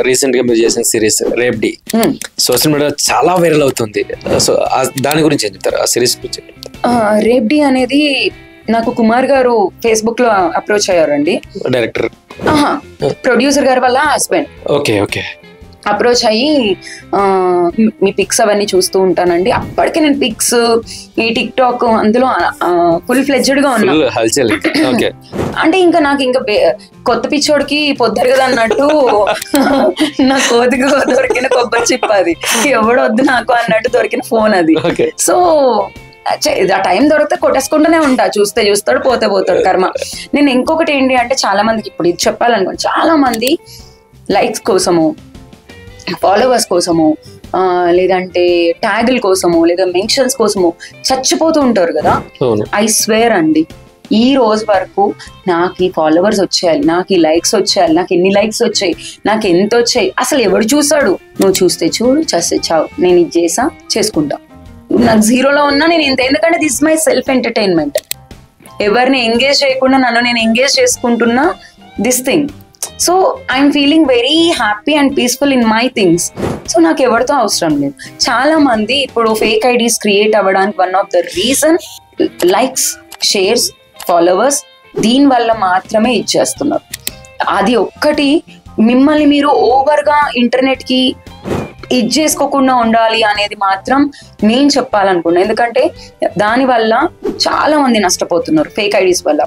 Recent గా మీరు చేసిన సిరీస్ రేప్డి సోషల్ మీడియా చాలా వైరల్ అవుతుంది. సో దాని గురించి ఏం చెప్తారు? ఆ సిరీస్ గురించి. రేప్డి అనేది నాకు కుమార్ గారు ఫేస్బుక్ లో అప్రోచ్ అయ్యారండి. డైరెక్టర్, ప్రొడ్యూసర్ గారు వాళ్ళ హస్బెండ్. Okay okay. అప్రోచ్ అయ్యి మీ పిక్స్ అవన్నీ చూస్తూ ఉంటానండి. అప్పటికే నేను పిక్స్, ఈ టిక్ టాక్ అందులో ఫుల్ ఫ్లెడ్జ్డ్ గా ఉన్నా. అంటే ఇంకా నాకు ఇంకా కొత్త పిచ్చోడికి పొద్దురు కదా అన్నట్టు నా కోతికి దొరికిన కొబ్బరి చిప్ప అది, ఎవడొద్దు నాకు అన్నట్టు దొరికిన ఫోన్ అది. సో ఆ టైం దొరికితే కొట్టేసుకుంటూనే ఉంటా, చూస్తే చూస్తాడు, పోతే పోతాడు కర్మ. నేను ఇంకొకటి ఏంటి అంటే, చాలా మందికి ఇప్పుడు ఇది చెప్పాలనుకోండి, చాలా మంది లైక్స్ కోసము, ఫాలోవర్స్ కోసము, లేదంటే ట్యాగుల కోసము, లేదా మెన్షన్స్ కోసము చచ్చిపోతూ ఉంటారు కదా. ఐ స్వేర్ అండి, ఈ రోజు వరకు నాకు ఈ ఫాలోవర్స్ వచ్చేయాలి, నాకు ఈ లైక్స్ వచ్చేయాలి, నాకు ఎన్ని లైక్స్ వచ్చాయి, నాకు ఎంత వచ్చాయి, అసలు ఎవడు చూసాడు? నువ్వు చూస్తే చూడు, చేస్తే చావు, నేను ఇది చేసా చేసుకుంటా. నాకు జీరోలో ఉన్నా నేను ఇంత, ఎందుకంటే దిస్ మై సెల్ఫ్ ఎంటర్టైన్మెంట్. ఎవరిని ఎంగేజ్ చేయకుండా నన్ను నేను ఎంగేజ్ చేసుకుంటున్నా this thing. So I'm feeling very happy and peaceful in my things. So నాకు ఎవరితో అవసరం లేదు. చాలా మంది ఇప్పుడు ఫేక్ ఐడీస్ క్రియేట్ అవ్వడానికి one of the reason likes, shares, followers, దీని వల్ల మాత్రమే ఇచ్చేస్తున్నారు. అది ఒక్కటి. మిమ్మల్ని మీరు ఓవర్గా ఇంటర్నెట్ కి ఇది చేసుకోకుండా ఉండాలి అనేది మాత్రం నేను చెప్పాలనుకున్నాను. ఎందుకంటే దానివల్ల చాలా మంది నష్టపోతున్నారు ఫేక్ ఐడీస్ వల్ల.